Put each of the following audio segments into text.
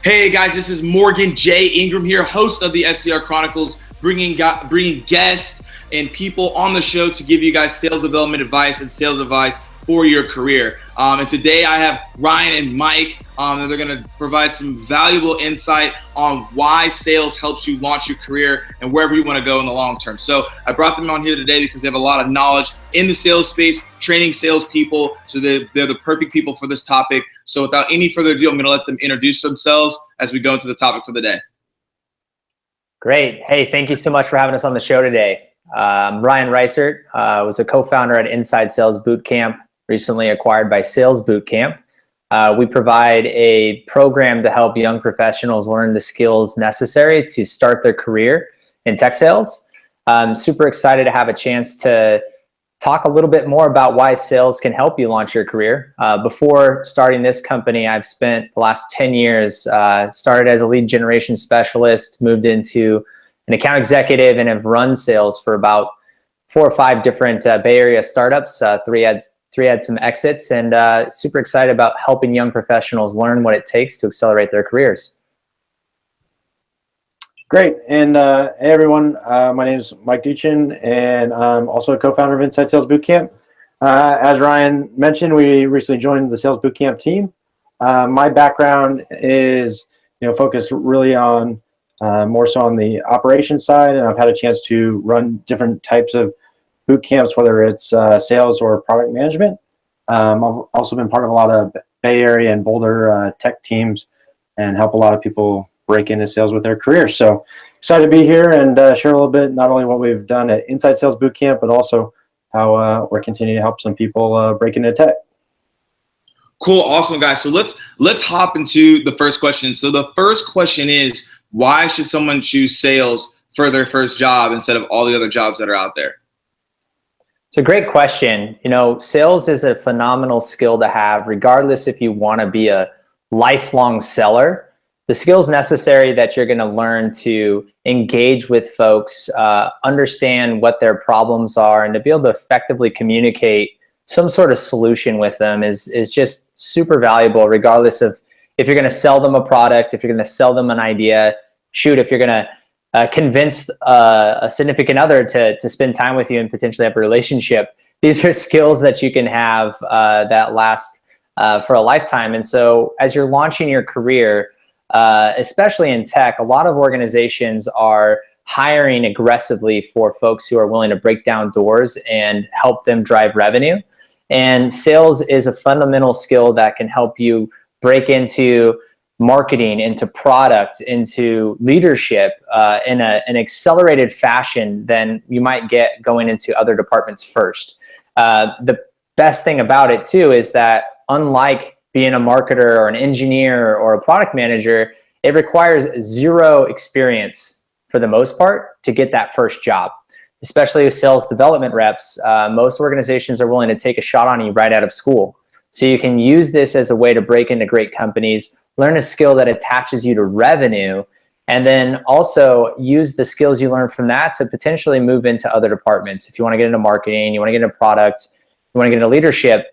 Hey guys, this is Morgan J. Ingram here, host of the SDR Chronicles, bringing guests and people on the show to give you guys sales development advice and sales advice for your career. And today I have Ryan and Mike, and they're going to provide some valuable insight on why sales helps you launch your career and wherever you want to go in the long term. So I brought them on here today because they have a lot of knowledge in the sales space, training salespeople. So they're the perfect people for this topic. So without any further ado, I'm going to let them introduce themselves as we go into the topic for the day. Great. Hey, thank you so much for having us on the show today. I'm Ryan Reiser. I was a co-founder at Inside Sales Bootcamp, recently acquired by Sales Bootcamp. We provide a program to help young professionals learn the skills necessary to start their career in tech sales. I'm super excited to have a chance to talk a little bit more about why sales can help you launch your career. Before starting this company, I've spent the last 10 years, started as a lead generation specialist, moved into an account executive, and have run sales for about 4 or 5 different Bay Area startups. Three had some exits, and super excited about helping young professionals learn what it takes to accelerate their careers. Great. And hey everyone, my name is Mike Duchen, and I'm also a co-founder of Inside Sales Bootcamp. As Ryan mentioned, we recently joined the Sales Bootcamp team. My background is focused really on more so on the operations side, and I've had a chance to run different types of boot camps, whether it's sales or product management. I've also been part of a lot of Bay Area and Boulder tech teams and help a lot of people break into sales with their career. So excited to be here and share a little bit, not only what we've done at Inside Sales Bootcamp, but also how we're continuing to help some people break into tech. Cool. Awesome, guys. So let's hop into the first question. So the first question is, why should someone choose sales for their first job instead of all the other jobs that are out there? It's a great question. Sales is a phenomenal skill to have, regardless if you want to be a lifelong seller. The skills necessary that you're going to learn to engage with folks, understand what their problems are, and to be able to effectively communicate some sort of solution with them is just super valuable, regardless of if you're going to sell them a product, if you're going to sell them an idea, if you're going to convince a significant other to spend time with you and potentially have a relationship. These are skills that you can have that last for a lifetime. And so as you're launching your career, especially in tech, a lot of organizations are hiring aggressively for folks who are willing to break down doors and help them drive revenue. And sales is a fundamental skill that can help you break into marketing, into product, into leadership in an accelerated fashion than you might get going into other departments first. The best thing about it too is that unlike being a marketer or an engineer or a product manager, it requires zero experience for the most part to get that first job. Especially with sales development reps, most organizations are willing to take a shot on you right out of school. So you can use this as a way to break into great companies, learn a skill that attaches you to revenue, and then also use the skills you learn from that to potentially move into other departments. If you want to get into marketing, you want to get into product, you want to get into leadership,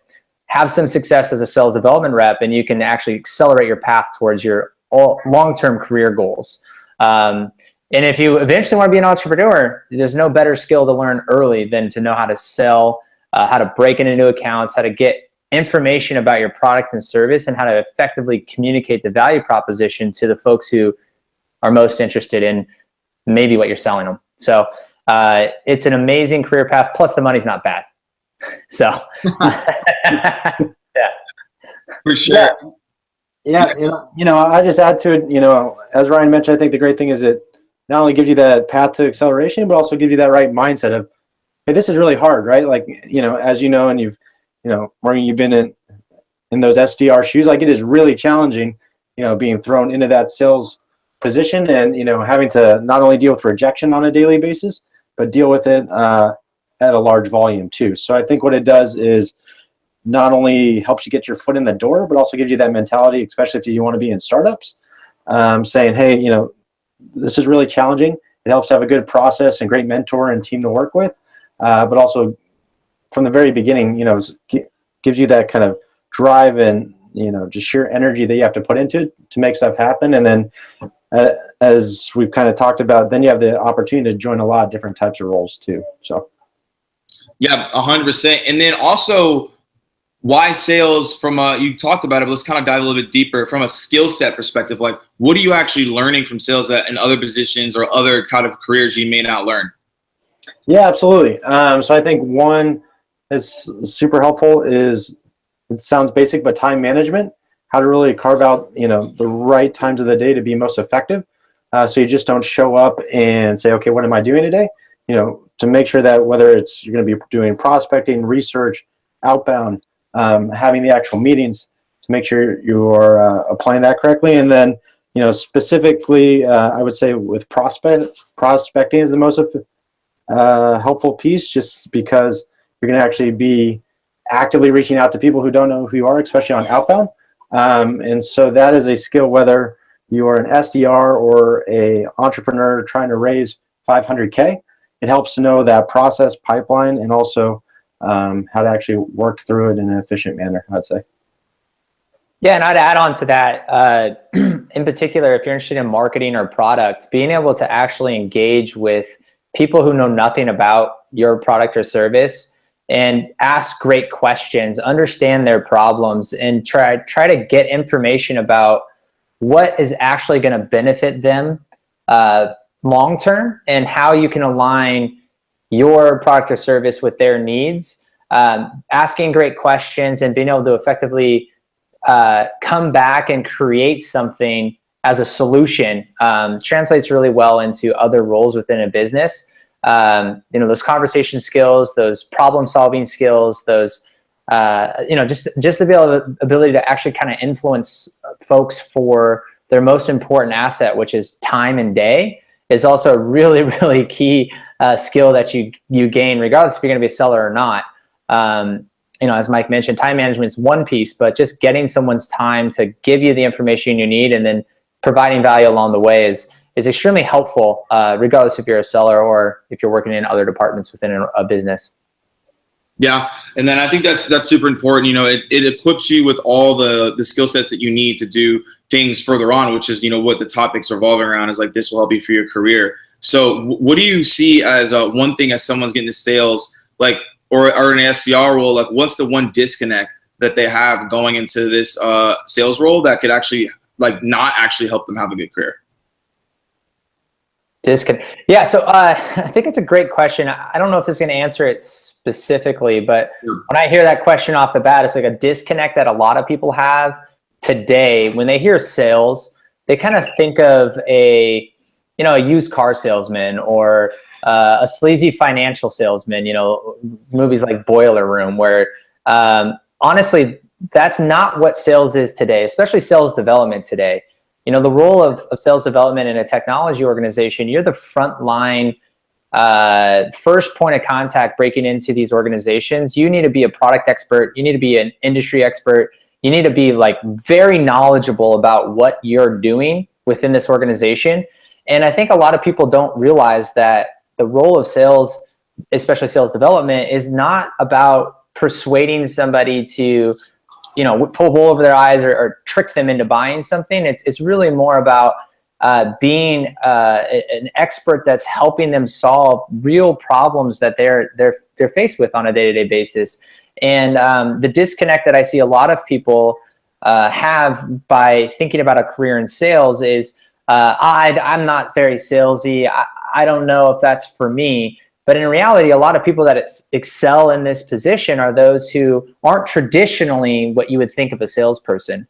have some success as a sales development rep, and you can actually accelerate your path towards your long-term career goals. And if you eventually want to be an entrepreneur, there's no better skill to learn early than to know how to sell, how to break into new accounts, how to get information about your product and service, and how to effectively communicate the value proposition to the folks who are most interested in maybe what you're selling them. So it's an amazing career path. Plus the money's not bad. So yeah, for sure. Yeah. I just add to it, as Ryan mentioned, I think the great thing is it not only gives you that path to acceleration, but also gives you that right mindset of, hey, this is really hard, right? Like, as you know, and Morgan, you've been in those SDR shoes, like it is really challenging, being thrown into that sales position and, having to not only deal with rejection on a daily basis, but deal with it at a large volume too. So I think what it does is not only helps you get your foot in the door, but also gives you that mentality, especially if you want to be in startups, saying, hey, this is really challenging. It helps to have a good process and great mentor and team to work with, but also from the very beginning, gives you that kind of drive and just sheer energy that you have to put into it to make stuff happen. And then as we've kind of talked about, then you have the opportunity to join a lot of different types of roles too. So. Yeah, 100%. And then also, why sales you talked about it, but let's kind of dive a little bit deeper from a skill set perspective. Like, what are you actually learning from sales that in other positions or other kind of careers you may not learn? Yeah, absolutely. So I think one that's super helpful is, it sounds basic, but time management, how to really carve out, the right times of the day to be most effective. So you just don't show up and say, okay, what am I doing today? To make sure that whether it's you're going to be doing prospecting, research, outbound, having the actual meetings, to make sure you're applying that correctly. And then, specifically, I would say with prospecting is the most helpful piece, just because you're going to actually be actively reaching out to people who don't know who you are, especially on outbound. And so that is a skill, whether you are an SDR or a entrepreneur trying to raise 500K. It helps to know that process pipeline and also how to actually work through it in an efficient manner, I'd say. Yeah, and I'd add on to that, in particular, if you're interested in marketing or product, being able to actually engage with people who know nothing about your product or service and ask great questions, understand their problems, and try to get information about what is actually going to benefit them long term, and how you can align your product or service with their needs. Asking great questions and being able to effectively come back and create something as a solution translates really well into other roles within a business. Those conversation skills, those problem solving skills, those just the ability to actually kind of influence folks for their most important asset, which is time and day, is also a really, really key skill that you gain, regardless if you're going to be a seller or not. As Mike mentioned, time management is one piece, but just getting someone's time to give you the information you need and then providing value along the way is extremely helpful, regardless if you're a seller or if you're working in other departments within a business. Yeah, and then I think that's super important. It equips you with all the skill sets that you need to do things further on, which is what the topic's revolving around, is like, this will help you for your career. So what do you see as one thing as someone's getting to sales, like, or an SDR role, like, what's the one disconnect that they have going into this sales role that could actually, like, not actually help them have a good career? Yeah, so I think it's a great question. I don't know if it's going to answer it specifically, but when I hear that question off the bat, it's like a disconnect that a lot of people have today. When they hear sales, they kind of think of a used car salesman or a sleazy financial salesman, movies like Boiler Room, where honestly, that's not what sales is today, especially sales development today. The role of sales development in a technology organization, you're the front line, first point of contact breaking into these organizations. You need to be a product expert. You need to be an industry expert. You need to be very knowledgeable about what you're doing within this organization. And I think a lot of people don't realize that the role of sales, especially sales development, is not about persuading somebody to pull wool over their eyes or trick them into buying something. It's really more about being an expert that's helping them solve real problems that they're faced with on a day-to-day basis. And the disconnect that I see a lot of people have by thinking about a career in sales is, I'm not very salesy. I don't know if that's for me. But in reality, a lot of people that excel in this position are those who aren't traditionally what you would think of a salesperson.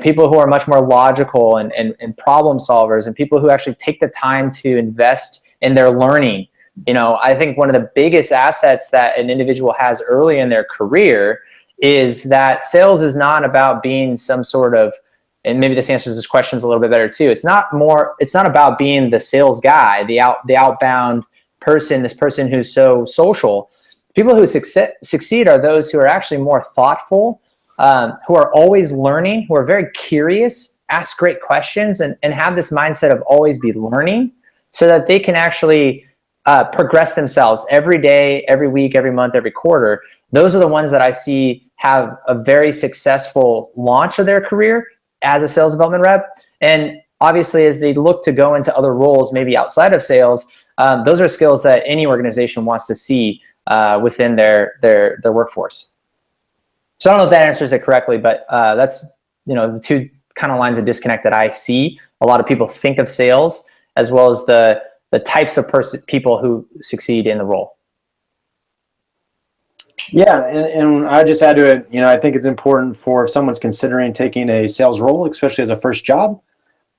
People who are much more logical and problem solvers, and people who actually take the time to invest in their learning. I think one of the biggest assets that an individual has early in their career is that sales is not about being some sort of, and maybe this answers this question a little bit better too. It's not about being the sales guy, the outbound person, this person who's so social. People who succeed are those who are actually more thoughtful, who are always learning, who are very curious, ask great questions, and have this mindset of always be learning, so that they can actually progress themselves every day, every week, every month, every quarter. Those are the ones that I see have a very successful launch of their career as a sales development rep. And obviously, as they look to go into other roles, maybe outside of sales, those are skills that any organization wants to see within their workforce. So I don't know if that answers it correctly, but that's the two kind of lines of disconnect that I see. A lot of people think of sales as well as the types of people who succeed in the role. Yeah, and I just add to it, I think it's important for if someone's considering taking a sales role, especially as a first job,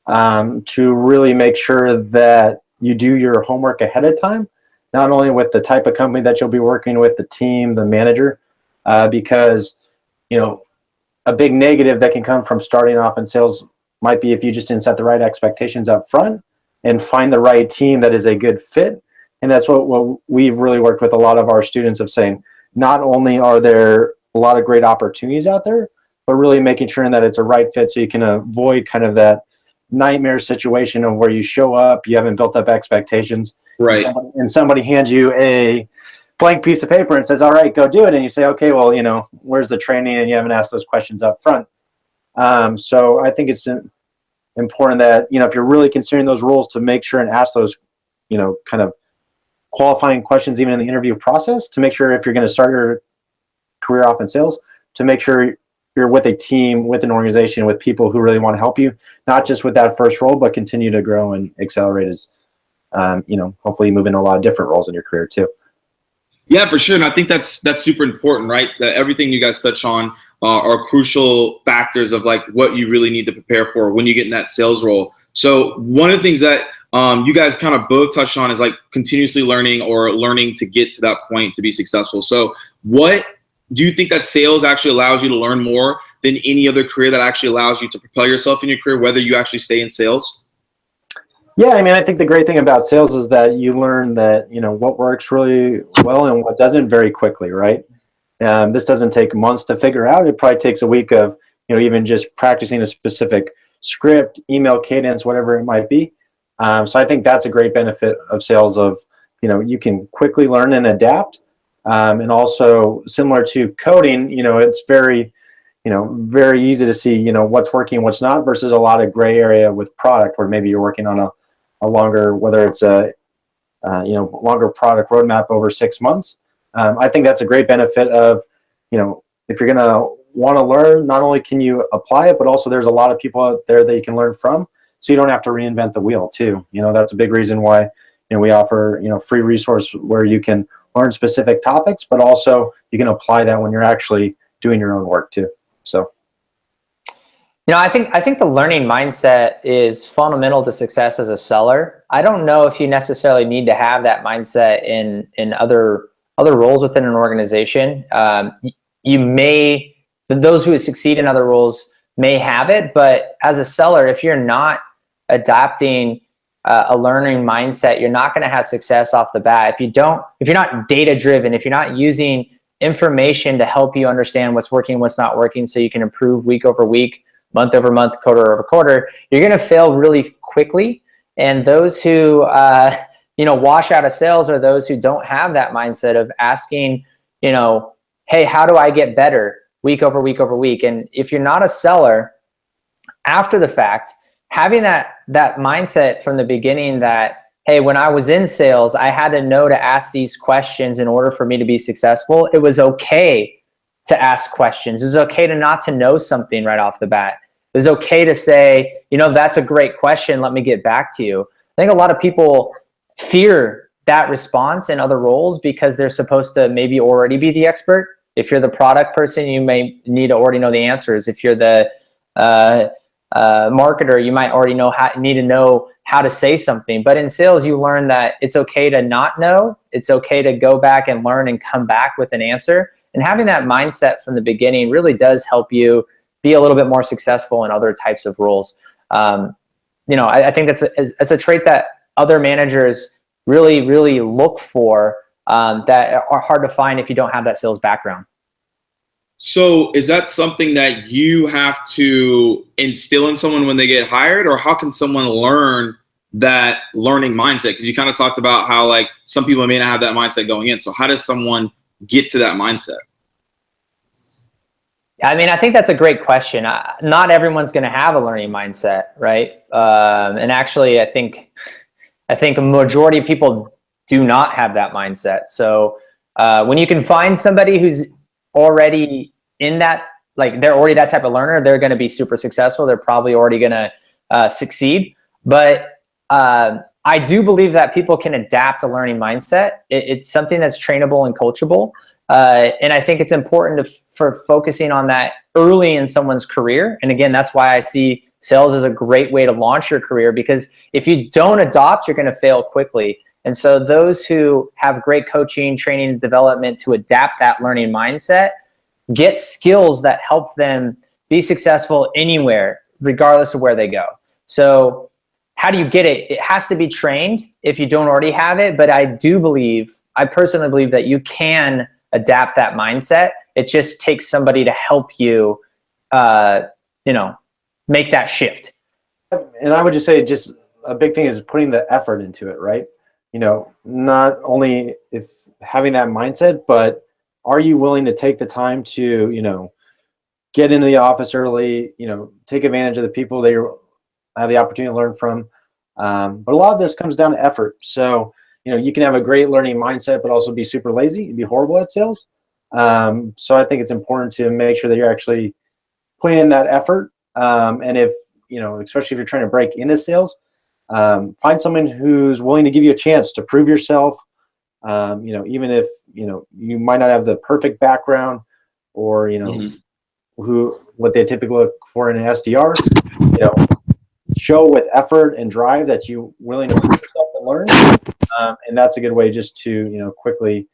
to really make sure that you do your homework ahead of time, not only with the type of company that you'll be working with, the team, the manager, because, a big negative that can come from starting off in sales might be if you just didn't set the right expectations up front and find the right team that is a good fit. And that's what we've really worked with a lot of our students of saying, not only are there a lot of great opportunities out there, but really making sure that it's a right fit so you can avoid kind of that nightmare situation of where you show up, you haven't built up expectations, right? And somebody hands you a blank piece of paper and says, all right, go do it. And you say, okay, well, where's the training? And you haven't asked those questions up front. So I think it's important that, if you're really considering those roles, to make sure and ask those, kind of qualifying questions, even in the interview process, to make sure if you're going to start your career off in sales, to make sure you're with a team, with an organization, with people who really want to help you, not just with that first role, but continue to grow and accelerate as, hopefully you move into a lot of different roles in your career too. Yeah, for sure. And I think that's super important, right? That everything you guys touch on are crucial factors of like what you really need to prepare for when you get in that sales role. So one of the things that you guys kind of both touched on is like continuously learning or learning to get to that point to be successful. So what do you think that sales actually allows you to learn more than any other career that actually allows you to propel yourself in your career, whether you actually stay in sales? Yeah, I think the great thing about sales is that you learn that, what works really well and what doesn't very quickly, right? This doesn't take months to figure out. It probably takes a week of, even just practicing a specific script, email cadence, whatever it might be. So I think that's a great benefit of sales of, you can quickly learn and adapt. And also similar to coding, it's very, very easy to see, what's working, what's not, versus a lot of gray area with product where maybe you're working on a longer, whether it's a, longer product roadmap over 6 months. I think that's a great benefit of, if you're going to want to learn, not only can you apply it, but also there's a lot of people out there that you can learn from. So you don't have to reinvent the wheel too. That's a big reason why, we offer, free resource where you can learn specific topics, but also you can apply that when you're actually doing your own work too. So. I think the learning mindset is fundamental to success as a seller. I don't know if you necessarily need to have that mindset in other roles within an organization. Those who succeed in other roles may have it, but as a seller, if you're not adapting a learning mindset, you're not going to have success off the bat. If you're not data driven, if you're not using information to help you understand what's working, what's not working, so you can improve week over week, month over month, quarter over quarter, you're going to fail really quickly. And those who wash out of sales are those who don't have that mindset of asking, hey, how do I get better week over week over week? And if you're not a seller, after the fact, having that mindset from the beginning that, hey, when I was in sales, I had to know to ask these questions in order for me to be successful. It was okay to ask questions. It was okay to not to know something right off the bat. It was okay to say, that's a great question. Let me get back to you. I think a lot of people fear that response in other roles because they're supposed to maybe already be the expert. If you're the product person, you may need to already know the answers. If you're the marketer, you might already need to know how to say something. But in sales, you learn that it's okay to not know. It's okay to go back and learn and come back with an answer. And having that mindset from the beginning really does help you be a little bit more successful in other types of roles. I think that's a trait that other managers really, really look for that are hard to find if you don't have that sales background. So is that something that you have to instill in someone when they get hired, or how can someone learn that learning mindset? Because you kind of talked about how like some people may not have that mindset going in. So how does someone get to that mindset? I mean, I think that's a great question. Not everyone's going to have a learning mindset, right? And actually, I think a majority of people do not have that mindset. So when you can find somebody who's already in that, like they're already that type of learner, they're going to be super successful. They're probably already going to succeed. But I do believe that people can adapt a learning mindset. It's something that's trainable and coachable. And I think it's important for focusing on that early in someone's career. And again, that's why I see sales as a great way to launch your career, because if you don't adopt, you're going to fail quickly. And so those who have great coaching, training, and development to adapt that learning mindset get skills that help them be successful anywhere, regardless of where they go. So how do you get it? It has to be trained if you don't already have it. But I personally believe that you can adapt that mindset. It just takes somebody to help you, make that shift. And I would just say, just a big thing is putting the effort into it, right? Not only if having that mindset, but are you willing to take the time to, get into the office early, take advantage of the people that you have the opportunity to learn from. But a lot of this comes down to effort. So, you can have a great learning mindset, but also be super lazy and be horrible at sales. So I think it's important to make sure that you're actually putting in that effort. And if, especially if you're trying to break into sales, find someone who's willing to give you a chance to prove yourself. Even if, you might not have the perfect background or, what they typically look for in an SDR, show with effort and drive that you're willing to prove yourself and learn. And that's a good way just to, quickly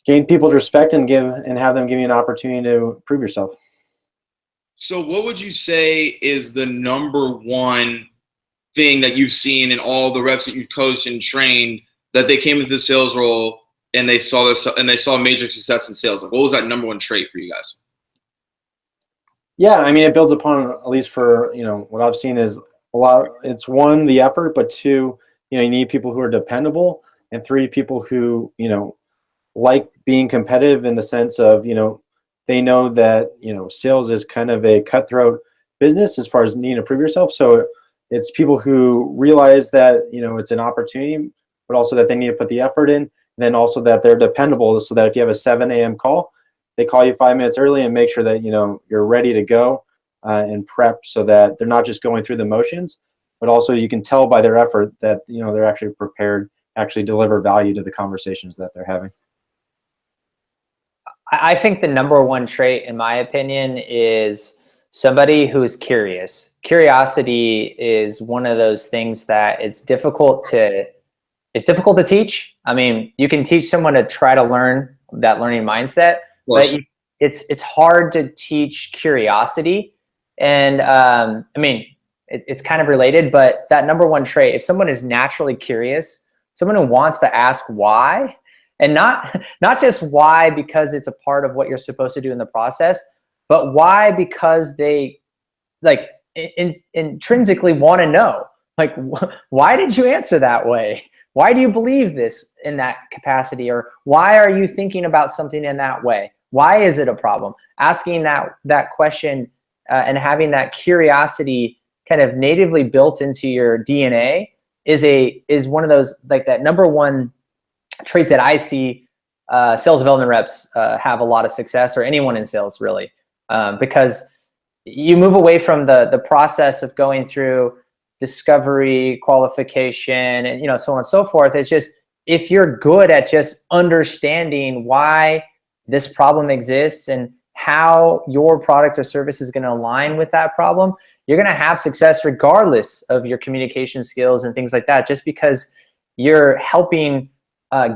gain people's respect and have them give you an opportunity to prove yourself. So what would you say is the number one thing that you've seen in all the reps that you've coached and trained that they came into the sales role and they saw major success in sales? Like, what was that number one trait for you guys? Yeah, I mean, it builds upon, at least for, what I've seen is it's one, the effort, but two, you need people who are dependable, and three, people who, like being competitive in the sense of, they know that, sales is kind of a cutthroat business as far as needing to prove yourself. So it's people who realize that, it's an opportunity, but also that they need to put the effort in, and then also that they're dependable, so that if you have a 7 a.m. call, they call you 5 minutes early and make sure that, you're ready to go and prep, so that they're not just going through the motions, but also you can tell by their effort that, they're actually prepared, actually deliver value to the conversations that they're having. I think the number one trait, in my opinion, is somebody who is curious. Curiosity is one of those things that it's difficult to teach. I mean, you can teach someone to try to learn that learning mindset, but it's hard to teach curiosity. And it's kind of related, but that number one trait, if someone is naturally curious, someone who wants to ask why, and not just why because it's a part of what you're supposed to do in the process, but why because they intrinsically want to know, like, why did you answer that way? Why do you believe this in that capacity? Or why are you thinking about something in that way? Why is it a problem? Asking that question and having that curiosity kind of natively built into your DNA is one of those, like, that number one trait that I see sales development reps have a lot of success, or anyone in sales really, because you move away from the process of going through discovery, qualification, and so on and so forth. It's just, if you're good at just understanding why this problem exists and how your product or service is going to align with that problem, you're going to have success regardless of your communication skills and things like that, just because you're helping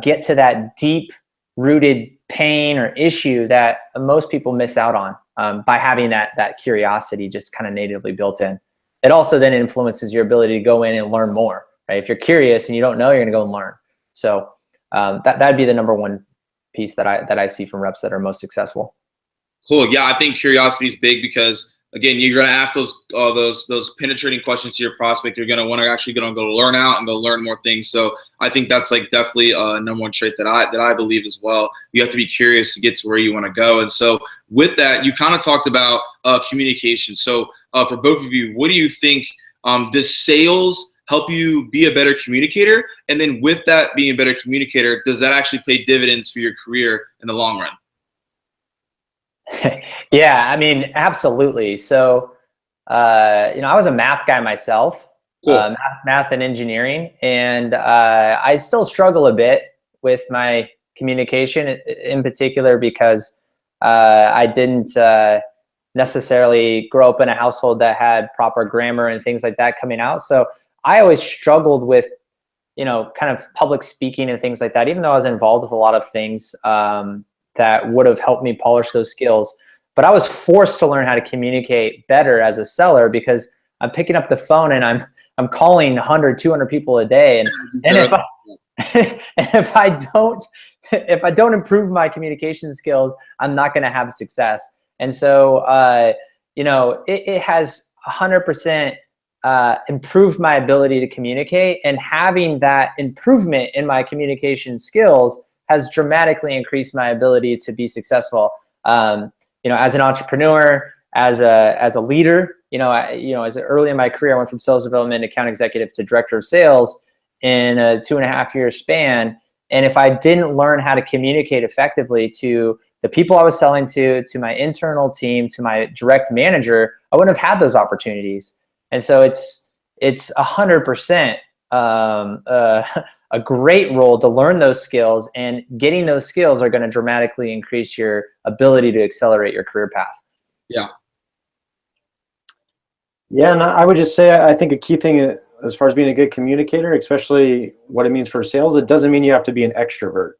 get to that deep rooted pain or issue that most people miss out on by having that curiosity just kind of natively built in. It also then influences your ability to go in and learn more, right? If you're curious and you don't know, you're going to go and learn. So that'd be the number one piece that I see from reps that are most successful. Cool. Yeah, I think curiosity is big, because again, you're going to ask those penetrating questions to your prospect. You're going to want to actually go learn out and go learn more things. So I think that's like definitely a number one trait that I believe as well. You have to be curious to get to where you want to go. And so with that, you kind of talked about communication. So for both of you, what do you think? Does sales help you be a better communicator? And then with that being a better communicator, does that actually pay dividends for your career in the long run? Yeah, I mean, absolutely. So, I was a math guy myself, Cool. math and engineering, and I still struggle a bit with my communication in particular because I didn't necessarily grow up in a household that had proper grammar and things like that coming out. So I always struggled with, kind of public speaking and things like that, even though I was involved with a lot of things that would have helped me polish those skills. But I was forced to learn how to communicate better as a seller because I'm picking up the phone and I'm calling 100, 200 people a day. And if I don't improve my communication skills, I'm not going to have success. And so, it has 100% improved my ability to communicate, and having that improvement in my communication skills has dramatically increased my ability to be successful. As an entrepreneur, as a leader, as early in my career, I went from sales development, account executive to director of sales in a 2.5-year span. And if I didn't learn how to communicate effectively to the people I was selling to my internal team, to my direct manager, I wouldn't have had those opportunities. And so it's 100% a great role to learn those skills, and getting those skills are going to dramatically increase your ability to accelerate your career path. Yeah. Yeah, and I would just say, I think a key thing as far as being a good communicator, especially what it means for sales, it doesn't mean you have to be an extrovert,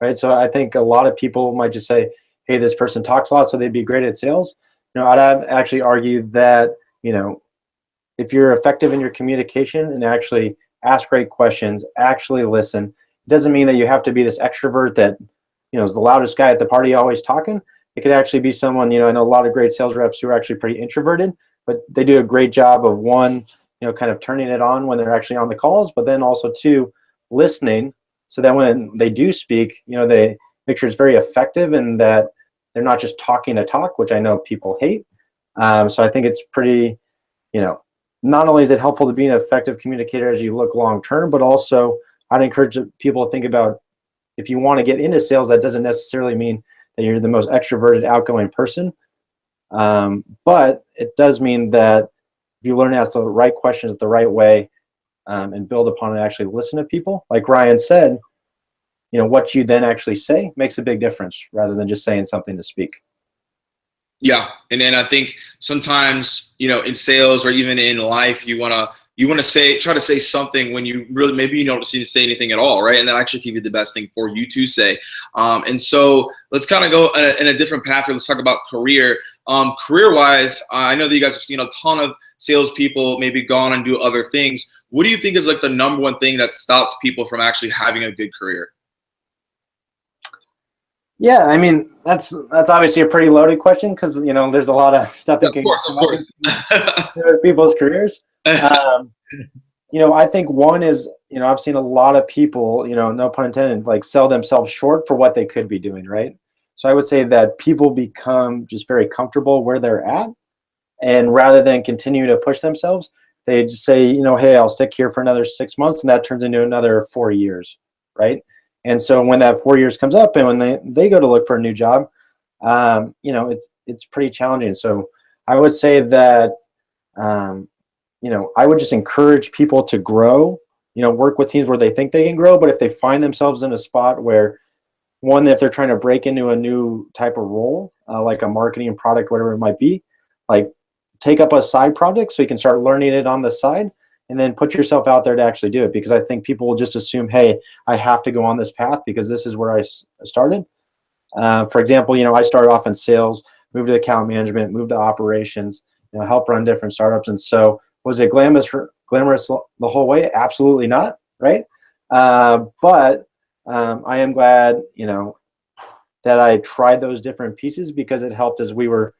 right? So I think a lot of people might just say, hey, this person talks a lot, so they'd be great at sales. I'd actually argue that, if you're effective in your communication and actually ask great questions, actually listen, it doesn't mean that you have to be this extrovert that, is the loudest guy at the party always talking. It could actually be someone, I know a lot of great sales reps who are actually pretty introverted, but they do a great job of, one, kind of turning it on when they're actually on the calls, but then also, two, listening so that when they do speak, they make sure it's very effective and that they're not just talking to talk, which I know people hate. So I think it's pretty, not only is it helpful to be an effective communicator as you look long term, but also I'd encourage people to think about, if you want to get into sales, that doesn't necessarily mean that you're the most extroverted, outgoing person. But it does mean that if you learn to ask the right questions the right way, and build upon it, actually listen to people, like Ryan said, what you then actually say makes a big difference rather than just saying something to speak. Yeah, and then I think sometimes, in sales or even in life, you want to try to say something when you really, maybe you don't see to say anything at all, right? And that actually can be the best thing for you to say. And so let's kind of go in a different path here. Let's talk about career. Career-wise, I know that you guys have seen a ton of salespeople maybe gone and do other things. What do you think is like the number one thing that stops people from actually having a good career? Yeah, I mean, that's obviously a pretty loaded question because, there's a lot of stuff that can of course. with people's careers. I think one is, I've seen a lot of people, no pun intended, like sell themselves short for what they could be doing, right? So I would say that people become just very comfortable where they're at, and rather than continue to push themselves, they just say, hey, I'll stick here for another 6 months, and that turns into another 4 years, right? And so when that 4 years comes up and when they go to look for a new job, it's pretty challenging. So I would say that, I would just encourage people to grow, work with teams where they think they can grow. But if they find themselves in a spot where, one, if they're trying to break into a new type of role, like a marketing product, whatever it might be, like take up a side project so you can start learning it on the side. And then put yourself out there to actually do it, because I think people will just assume, hey, I have to go on this path because this is where I started. For example, I started off in sales, moved to account management, moved to operations, helped run different startups. And so was it glamorous the whole way? Absolutely not, right? But I am glad, that I tried those different pieces because it helped as we were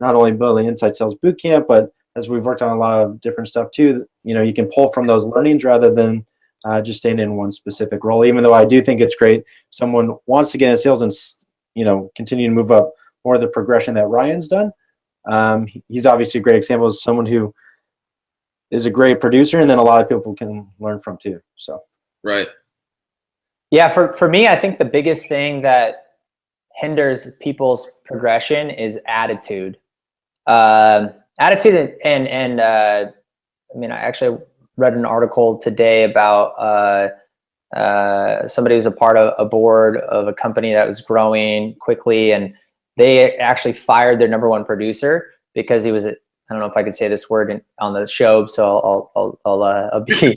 not only building Inside Sales Bootcamp, but as we've worked on a lot of different stuff too, you can pull from those learnings rather than just staying in one specific role. Even though I do think it's great, someone wants to get in sales and continue to move up more of the progression that Ryan's done. He's obviously a great example of someone who is a great producer, and then a lot of people can learn from too. So right. Yeah, for me, I think the biggest thing that hinders people's progression is attitude. Attitude and I actually read an article today about somebody who's a part of a board of a company that was growing quickly, and they actually fired their number one producer because he was I don't know if I could say this word on the show, so I'll be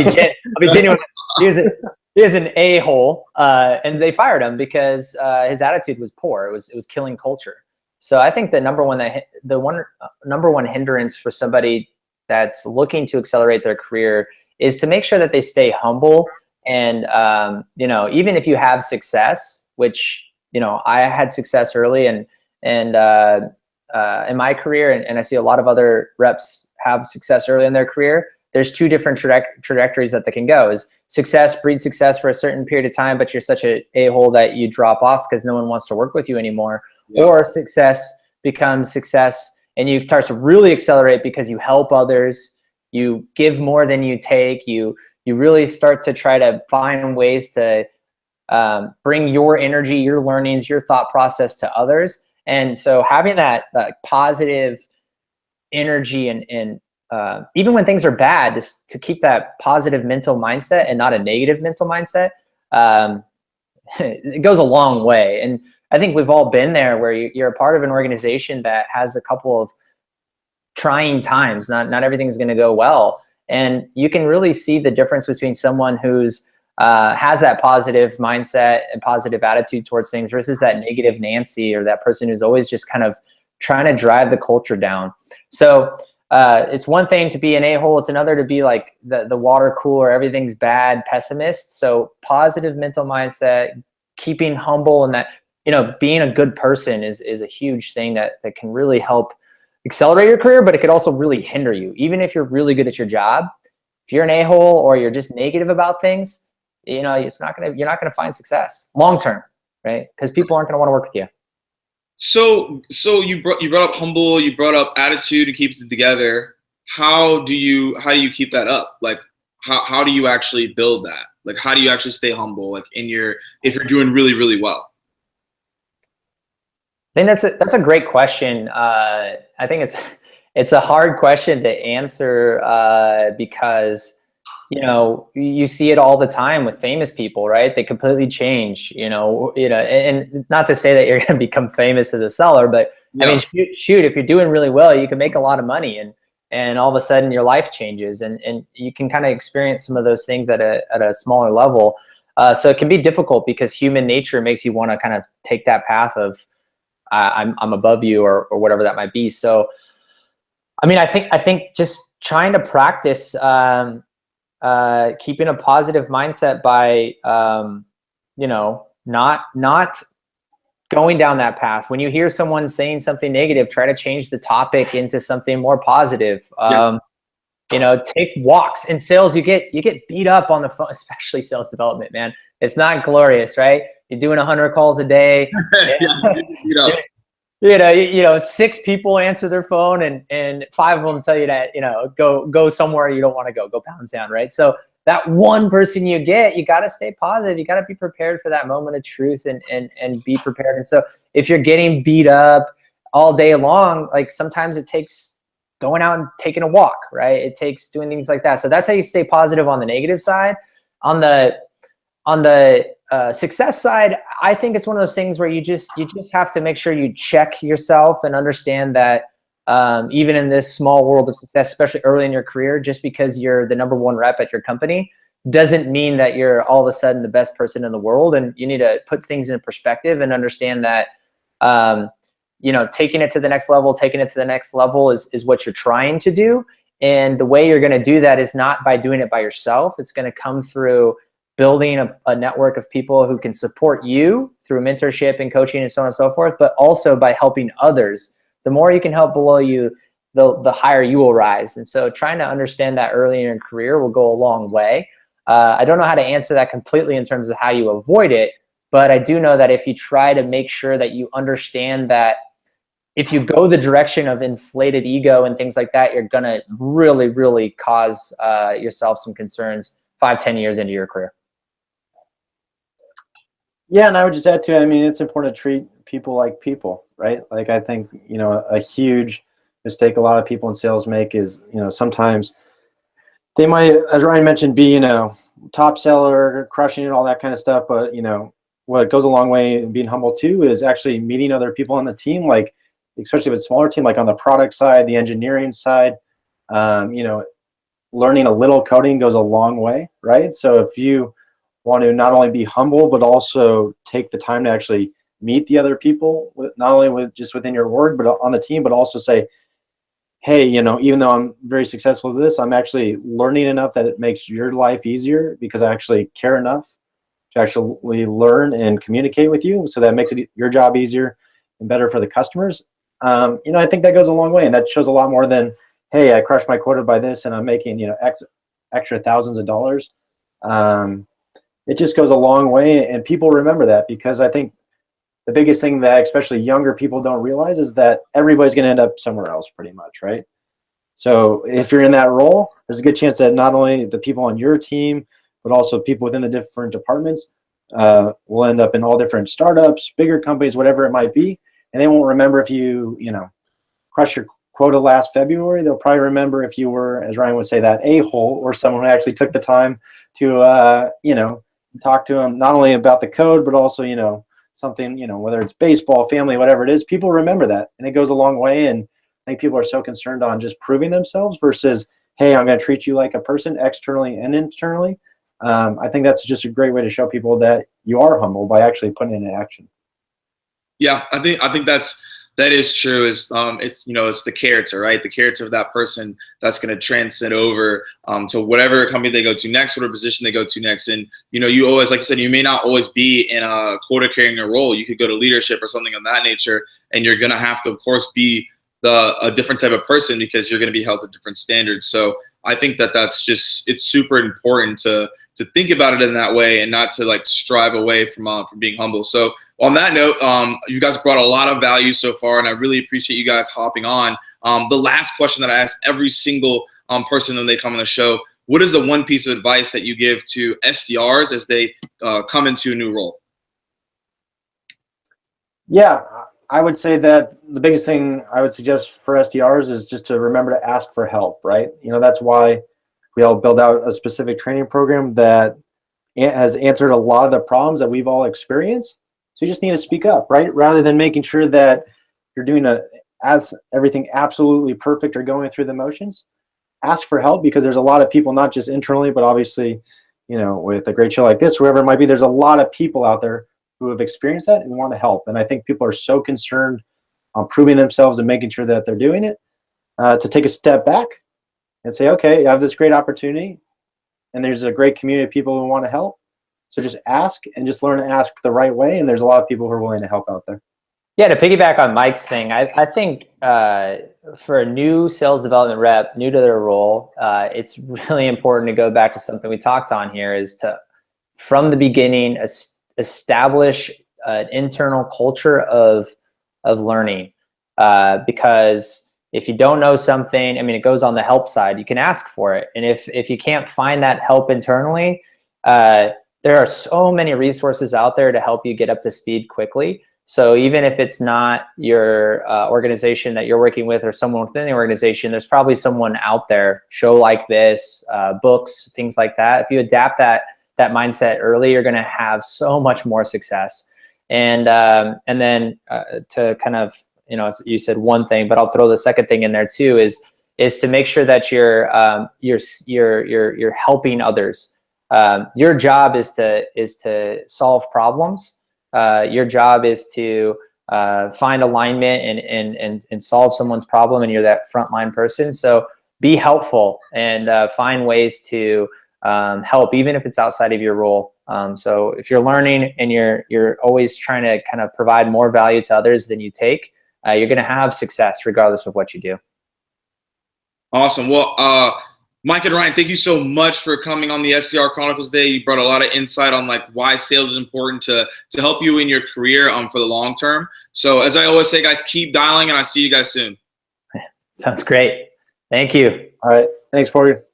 genuine. He was an a-hole, and they fired him because his attitude was poor. It was killing culture. So I think the number one hindrance for somebody that's looking to accelerate their career is to make sure that they stay humble. And even if you have success, which I had success early and in my career, and I see a lot of other reps have success early in their career. There's two different trajectories that they can go. Is success breeds success for a certain period of time, but you're such a a-hole that you drop off because no one wants to work with you anymore. Yeah. Or success becomes success and you start to really accelerate because you help others, you give more than you take, you really start to try to find ways to bring your energy, your learnings, your thought process to others. And so having that positive energy and even when things are bad, just to keep that positive mental mindset and not a negative mental mindset, it goes a long way. And I think we've all been there where you're a part of an organization that has a couple of trying times. Not everything's going to go well. And you can really see the difference between someone who's has that positive mindset and positive attitude towards things versus that negative Nancy or that person who's always just kind of trying to drive the culture down. So it's one thing to be an a-hole. It's another to be like the water cooler, everything's bad pessimist. So positive mental mindset, keeping humble, and that, being a good person is a huge thing that can really help accelerate your career, but it could also really hinder you. Even if you're really good at your job, if you're an a-hole or you're just negative about things, you're not gonna find success long term, right? Because people aren't gonna want to work with you. So you brought up humble, you brought up attitude and keeps it together. How do you keep that up? Like how do you actually build that? Like how do you actually stay humble? Like if you're doing really, really well? I think that's a great question. I think it's a hard question to answer because you see it all the time with famous people, right? They completely change, and not to say that you're going to become famous as a seller, but yeah. I mean, shoot, if you're doing really well, you can make a lot of money and all of a sudden your life changes and you can kind of experience some of those things at a smaller level. So it can be difficult because human nature makes you want to kind of take that path of I'm above you or whatever that might be. So, I mean, I think just trying to practice, keeping a positive mindset by, not going down that path. When you hear someone saying something negative, try to change the topic into something more positive. Take walks. In sales, you get beat up on the phone, especially sales development, man. It's not glorious, right? You're doing 100 calls a day. 6 people answer their phone and 5 of them tell you that, go somewhere you don't want to go pound sand, right? So that one person you got to stay positive. You got to be prepared for that moment of truth and be prepared. And so if you're getting beat up all day long, like sometimes it takes going out and taking a walk, right? It takes doing things like that. So that's how you stay positive on the negative side. On the success side, I think it's one of those things where you just have to make sure you check yourself and understand that even in this small world of success, especially early in your career, just because you're the number one rep at your company doesn't mean that you're all of a sudden the best person in the world. And you need to put things in perspective and understand that taking it to the next level is what you're trying to do. And the way you're going to do that is not by doing it by yourself. It's going to come through building a network of people who can support you through mentorship and coaching and so on and so forth, but also by helping others the more you can help below you, the higher you will rise. And so trying to understand that early in your career will go a long way. I don't know how to answer that completely in terms of how you avoid it, but I do know that if you try to make sure that you understand that if you go the direction of inflated ego and things like that, you're going to really, really cause yourself some concerns 5-10 years into your career. Yeah, and I would just add to it, I mean, it's important to treat people like people, right? Like, I think, a huge mistake a lot of people in sales make is, sometimes they might, as Ryan mentioned, be, top seller, crushing it, all that kind of stuff. But, what goes a long way in being humble too is actually meeting other people on the team, like, especially with a smaller team, like on the product side, the engineering side, learning a little coding goes a long way, right? So if you want to not only be humble, but also take the time to actually meet the other people, not only with just within your org, but on the team, but also say, hey, even though I'm very successful with this, I'm actually learning enough that it makes your life easier because I actually care enough to actually learn and communicate with you. So that makes your job easier and better for the customers. I think that goes a long way, and that shows a lot more than, hey, I crushed my quota by this and I'm making, X extra thousands of dollars. It just goes a long way, and people remember that, because I think the biggest thing that especially younger people don't realize is that everybody's going to end up somewhere else pretty much, right? So if you're in that role, there's a good chance that not only the people on your team, but also people within the different departments will end up in all different startups, bigger companies, whatever it might be. And they won't remember if you, crushed your quota last February. They'll probably remember if you were, as Ryan would say, that a-hole, or someone who actually took the time to, talk to them not only about the code, but also, something, whether it's baseball, family, whatever it is. People remember that, and it goes a long way. And I think people are so concerned on just proving themselves versus, hey, I'm going to treat you like a person externally and internally. I think that's just a great way to show people that you are humble by actually putting it into action. Yeah, I think that is true. It's it's the character, right? The character of that person that's going to transcend over to whatever company they go to next, whatever position they go to next. And you always, like I said, you may not always be in a quota carrying a role. You could go to leadership or something of that nature, and you're going to have to, of course, be a different type of person because you're going to be held to different standards. So I think it's super important to think about it in that way and not to strive away from being humble. So on that note, you guys brought a lot of value so far, and I really appreciate you guys hopping on. The last question that I ask every single person when they come on the show: what is the one piece of advice that you give to SDRs as they come into a new role? Yeah, I would say that the biggest thing I would suggest for SDRs is just to remember to ask for help, right? That's why we all build out a specific training program that has answered a lot of the problems that we've all experienced. So you just need to speak up, right? Rather than making sure that you're doing everything absolutely perfect or going through the motions, ask for help, because there's a lot of people, not just internally, but obviously, with a great show like this, whoever it might be, there's a lot of people out there who have experienced that and want to help. And I think people are so concerned on proving themselves and making sure that they're doing it, to take a step back and say, okay, I have this great opportunity and there's a great community of people who want to help. So just ask, and just learn to ask the right way. And there's a lot of people who are willing to help out there. Yeah, to piggyback on Mike's thing, I think for a new sales development rep, new to their role, it's really important to go back to something we talked on here, is to, from the beginning, establish an internal culture of learning, because if you don't know something, it goes on the help side. You can ask for it, and if you can't find that help internally, there are so many resources out there to help you get up to speed quickly. So even if it's not your organization that you're working with or someone within the organization, there's probably someone out there, show like this, books, things like that. If you adapt that mindset early, you're going to have so much more success. And then to kind of, you said one thing, but I'll throw the second thing in there too, is to make sure that you're helping others. Your job is to solve problems. Your job is to find alignment and solve someone's problem, and you're that frontline person. So be helpful and find ways to help, even if it's outside of your role. So if you're learning and you're always trying to kind of provide more value to others than you take, you're going to have success regardless of what you do. Awesome. Well, Mike and Ryan, thank you so much for coming on the SDR Chronicles Day. You brought a lot of insight on like why sales is important to help you in your career for the long term. So as I always say, guys, keep dialing, and I'll see you guys soon. Sounds great. Thank you. All right. Thanks, Porter.